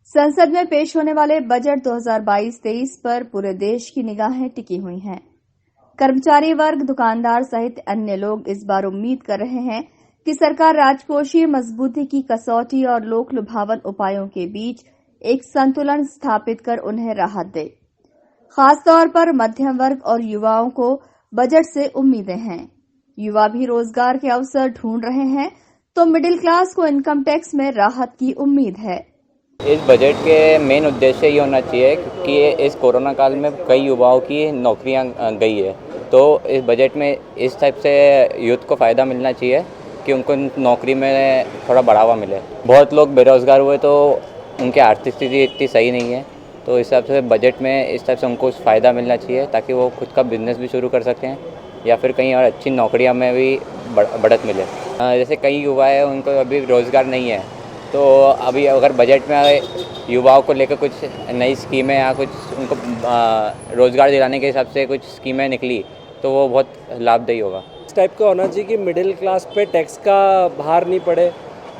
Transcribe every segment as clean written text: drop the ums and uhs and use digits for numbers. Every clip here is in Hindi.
संसद में पेश होने वाले बजट 2022-23 पर पूरे देश की निगाहें टिकी हुई हैं। कर्मचारी वर्ग, दुकानदार सहित अन्य लोग इस बार उम्मीद कर रहे हैं कि सरकार राजकोषीय मजबूती की कसौटी और लोक लुभावन उपायों के बीच एक संतुलन स्थापित कर उन्हें राहत दे। खासतौर पर मध्यम वर्ग और युवाओं को बजट से उम्मीदें हैं। युवा भी रोजगार के अवसर ढूंढ रहे हैं, तो मिडिल क्लास को इनकम टैक्स में राहत की उम्मीद है। इस बजट के मेन उद्देश्य ये होना चाहिए कि इस कोरोना काल में कई युवाओं की नौकरियां गई है, तो इस बजट में इस टाइप से यूथ को फ़ायदा मिलना चाहिए कि उनको नौकरी में थोड़ा बढ़ावा मिले। बहुत लोग बेरोज़गार हुए तो उनकी आर्थिक स्थिति इतनी सही नहीं है, तो इस हिसाब से बजट में इस टाइप से उनको फ़ायदा मिलना चाहिए ताकि वो खुद का बिज़नेस भी शुरू कर सकें या फिर कहीं और अच्छी नौकरियां में भी बढ़त मिले। जैसे कई युवा है उनको अभी रोज़गार नहीं है, तो अभी अगर बजट में युवाओं को लेकर कुछ नई स्कीमें या कुछ उनको रोज़गार दिलाने के हिसाब से कुछ स्कीमें निकली तो वो बहुत लाभदायी होगा। इस टाइप का होना चाहिए कि मिडिल क्लास पे टैक्स का भार नहीं पड़े।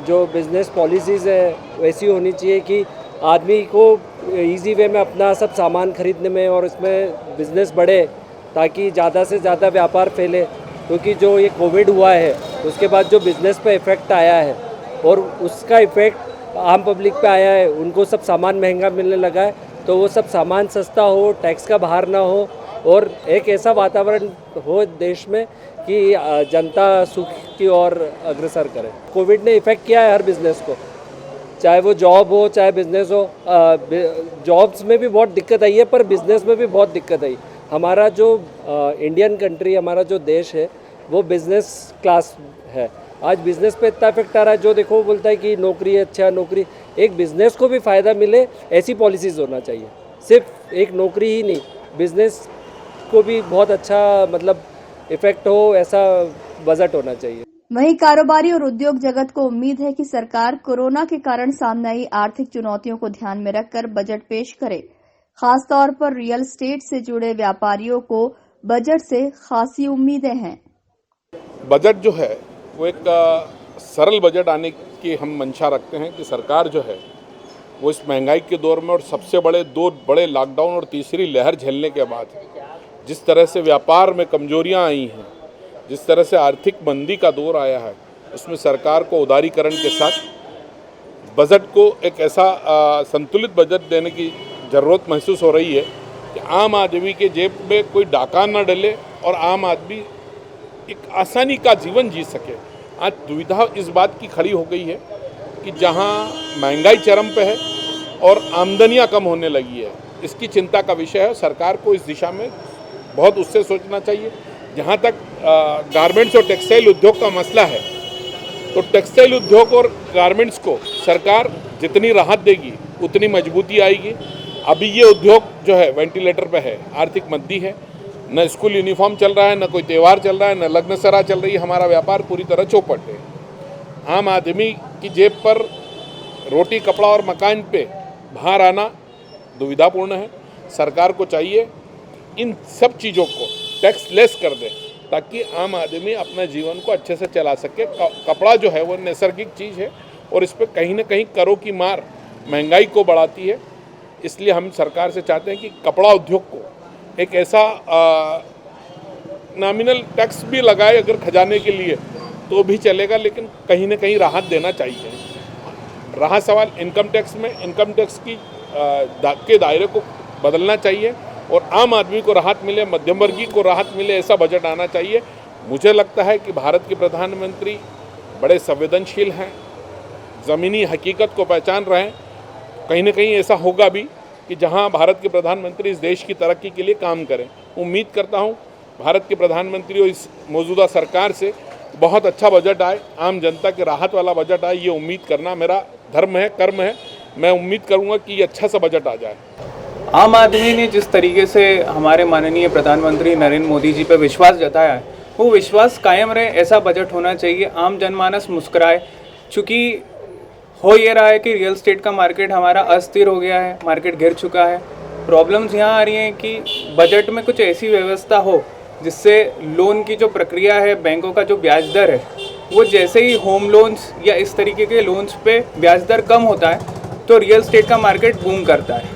जो बिज़नेस पॉलिसीज़ है वैसी होनी चाहिए कि आदमी को इजी वे में अपना सब सामान खरीदने में और इसमें बिज़नेस बढ़े, ताकि ज़्यादा से ज़्यादा व्यापार फैले। क्योंकि जो ये कोविड हुआ है उसके बाद जो बिज़नेस पे इफ़ेक्ट आया है और उसका इफ़ेक्ट आम पब्लिक पे आया है, उनको सब सामान महंगा मिलने लगा है, तो वो सब सामान सस्ता हो, टैक्स का भार ना हो और एक ऐसा वातावरण हो देश में कि जनता सुख की ओर अग्रसर करे। कोविड ने इफ़ेक्ट किया है हर बिज़नेस को, चाहे वो जॉब हो चाहे बिज़नेस हो। जॉब्स में भी बहुत दिक्कत आई है पर बिज़नेस में भी बहुत दिक्कत आई। हमारा जो इंडियन कंट्री, हमारा जो देश है वो बिज़नेस क्लास है। आज बिज़नेस पे इतना इफेक्ट आ रहा है, जो देखो बोलता है कि नौकरी है, अच्छा नौकरी। एक बिज़नेस को भी फ़ायदा मिले ऐसी पॉलिसीज़ होना चाहिए। सिर्फ एक नौकरी ही नहीं, बिज़नेस को भी बहुत अच्छा मतलब इफेक्ट हो, ऐसा बजट होना चाहिए। वहीं कारोबारी और उद्योग जगत को उम्मीद है कि सरकार कोरोना के कारण सामने आई आर्थिक चुनौतियों को ध्यान में रखकर बजट पेश करे। खासतौर पर रियल एस्टेट से जुड़े व्यापारियों को बजट से खासी उम्मीदें हैं। बजट जो है वो एक सरल बजट आने की हम मंशा रखते हैं कि सरकार जो है वो इस महंगाई के दौर में और सबसे बड़े 2 बड़े लॉकडाउन और तीसरी लहर झेलने के बाद जिस तरह से व्यापार में कमजोरियां आई हैं, जिस तरह से आर्थिक मंदी का दौर आया है, उसमें सरकार को उदारीकरण के साथ बजट को एक ऐसा संतुलित बजट देने की ज़रूरत महसूस हो रही है कि आम आदमी के जेब में कोई डाका न डले और आम आदमी एक आसानी का जीवन जी सके। आज दुविधा इस बात की खड़ी हो गई है कि जहां महंगाई चरम पे है और आमदनियां कम होने लगी है, इसकी चिंता का विषय है। सरकार को इस दिशा में बहुत उससे सोचना चाहिए। जहां तक गारमेंट्स और टेक्सटाइल उद्योग का मसला है, तो टेक्सटाइल उद्योग और गारमेंट्स को सरकार जितनी राहत देगी उतनी मजबूती आएगी। अभी ये उद्योग जो है वेंटिलेटर पे है, आर्थिक मंदी है, न स्कूल यूनिफॉर्म चल रहा है, न कोई त्यौहार चल रहा है, न लग्नसरा चल रही है। हमारा व्यापार पूरी तरह चौपट है। आम आदमी की जेब पर रोटी, कपड़ा और मकान पे भार आना दुविधापूर्ण है। सरकार को चाहिए इन सब चीज़ों को टैक्स लेस कर दे ताकि आम आदमी अपने जीवन को अच्छे से चला सके। कपड़ा जो है वो नैसर्गिक चीज़ है और इस पर कहीं ना कहीं करों की मार महंगाई को बढ़ाती है। इसलिए हम सरकार से चाहते हैं कि कपड़ा उद्योग को एक ऐसा नॉमिनल टैक्स भी लगाए अगर खजाने के लिए तो भी चलेगा, लेकिन कहीं ना कहीं राहत देना चाहिए। रहा सवाल इनकम टैक्स में, इनकम टैक्स की के दायरे को बदलना चाहिए और आम आदमी को राहत मिले, मध्यम वर्गीय को राहत मिले, ऐसा बजट आना चाहिए। मुझे लगता है कि भारत के प्रधानमंत्री बड़े संवेदनशील हैं, ज़मीनी हकीकत को पहचान रहे हैं। कहीं ना कहीं ऐसा होगा भी कि जहां भारत के प्रधानमंत्री इस देश की तरक्की के लिए काम करें। उम्मीद करता हूं भारत के प्रधानमंत्री और इस मौजूदा सरकार से बहुत अच्छा बजट आए, आम जनता के राहत वाला बजट आए। ये उम्मीद करना मेरा धर्म है, कर्म है। मैं उम्मीद करूंगा कि ये अच्छा सा बजट आ जाए। आम आदमी ने जिस तरीके से हमारे माननीय प्रधानमंत्री नरेंद्र मोदी जी पर विश्वास जताया है, वो विश्वास कायम रहे, ऐसा बजट होना चाहिए। आम जनमानस मुस्कुराए। चूँकि हो ये रहा है कि रियल एस्टेट का मार्केट हमारा अस्थिर हो गया है, मार्केट गिर चुका है। प्रॉब्लम्स यहाँ आ रही हैं कि बजट में कुछ ऐसी व्यवस्था हो जिससे लोन की जो प्रक्रिया है, बैंकों का जो ब्याज दर है, वो जैसे ही होम लोन्स या इस तरीके के लोन्स पे ब्याज दर कम होता है तो रियल एस्टेट का मार्केट बूम करता है।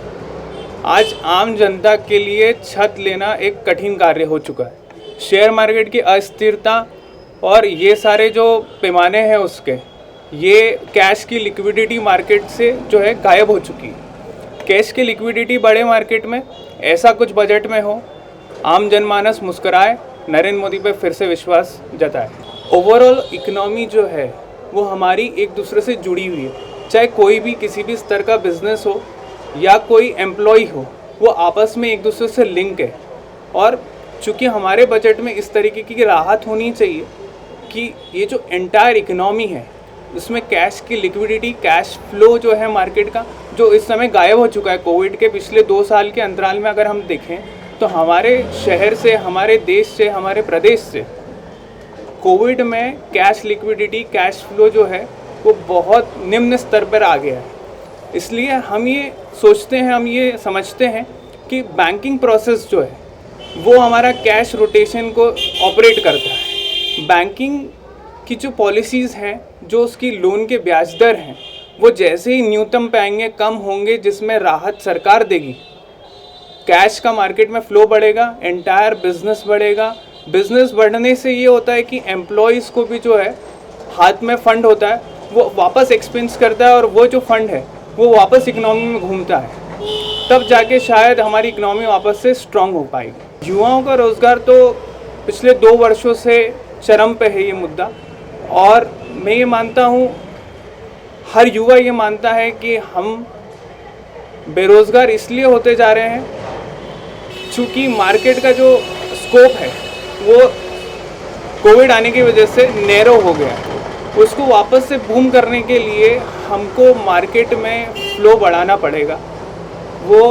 आज आम जनता के लिए छत लेना एक कठिन कार्य हो चुका है। शेयर मार्केट की अस्थिरता और ये सारे जो पैमाने हैं उसके, ये कैश की लिक्विडिटी मार्केट से जो है गायब हो चुकी है। कैश की लिक्विडिटी बढ़े मार्केट में, ऐसा कुछ बजट में हो, आम जनमानस मुस्कुराए, नरेंद्र मोदी पे फिर से विश्वास जताए। ओवरऑल इकोनॉमी जो है वो हमारी एक दूसरे से जुड़ी हुई है। चाहे कोई भी किसी भी स्तर का बिजनेस हो या कोई एम्प्लॉय हो, वो आपस में एक दूसरे से लिंक है। और चूँकि हमारे बजट में इस तरीके की राहत होनी चाहिए कि ये जो एंटायर इकोनॉमी है उसमें कैश की लिक्विडिटी, कैश फ्लो जो है मार्केट का, जो इस समय गायब हो चुका है। कोविड के पिछले 2 साल के अंतराल में अगर हम देखें तो हमारे शहर से, हमारे देश से, हमारे प्रदेश से कोविड में कैश लिक्विडिटी, कैश फ्लो जो है वो बहुत निम्न स्तर पर आ गया है। इसलिए हम ये सोचते हैं, हम ये समझते हैं कि बैंकिंग प्रोसेस जो है वो हमारा कैश रोटेशन को ऑपरेट करता है। बैंकिंग की जो पॉलिसीज़ हैं, जो उसकी लोन के ब्याज दर हैं, वो जैसे ही न्यूनतम पे आएंगे, कम होंगे, जिसमें राहत सरकार देगी, कैश का मार्केट में फ़्लो बढ़ेगा, एंटायर बिजनेस बढ़ेगा। बिजनेस बढ़ने से ये होता है कि एम्प्लॉयज़ को भी जो है हाथ में फंड होता है, वो वापस एक्सपेंस करता है और वो जो फंड है वो वापस इकोनॉमी में घूमता है। तब जाके शायद हमारी इकोनॉमी वापस से स्ट्रांग हो पाएगी। युवाओं का रोज़गार तो पिछले 2 वर्षों से चरम पे है ये मुद्दा, और मैं ये मानता हूँ, हर युवा ये मानता है कि हम बेरोज़गार इसलिए होते जा रहे हैं चूँकि मार्केट का जो स्कोप है वो कोविड आने की वजह से नैरो हो गया है। उसको वापस से बूम करने के लिए हमको मार्केट में फ़्लो बढ़ाना पड़ेगा। वो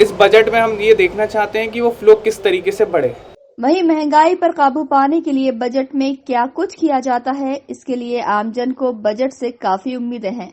इस बजट में हम ये देखना चाहते हैं कि वो फ़्लो किस तरीके से बढ़े। वहीं महंगाई पर काबू पाने के लिए बजट में क्या कुछ किया जाता है, इसके लिए आमजन को बजट से काफी उम्मीदें हैं।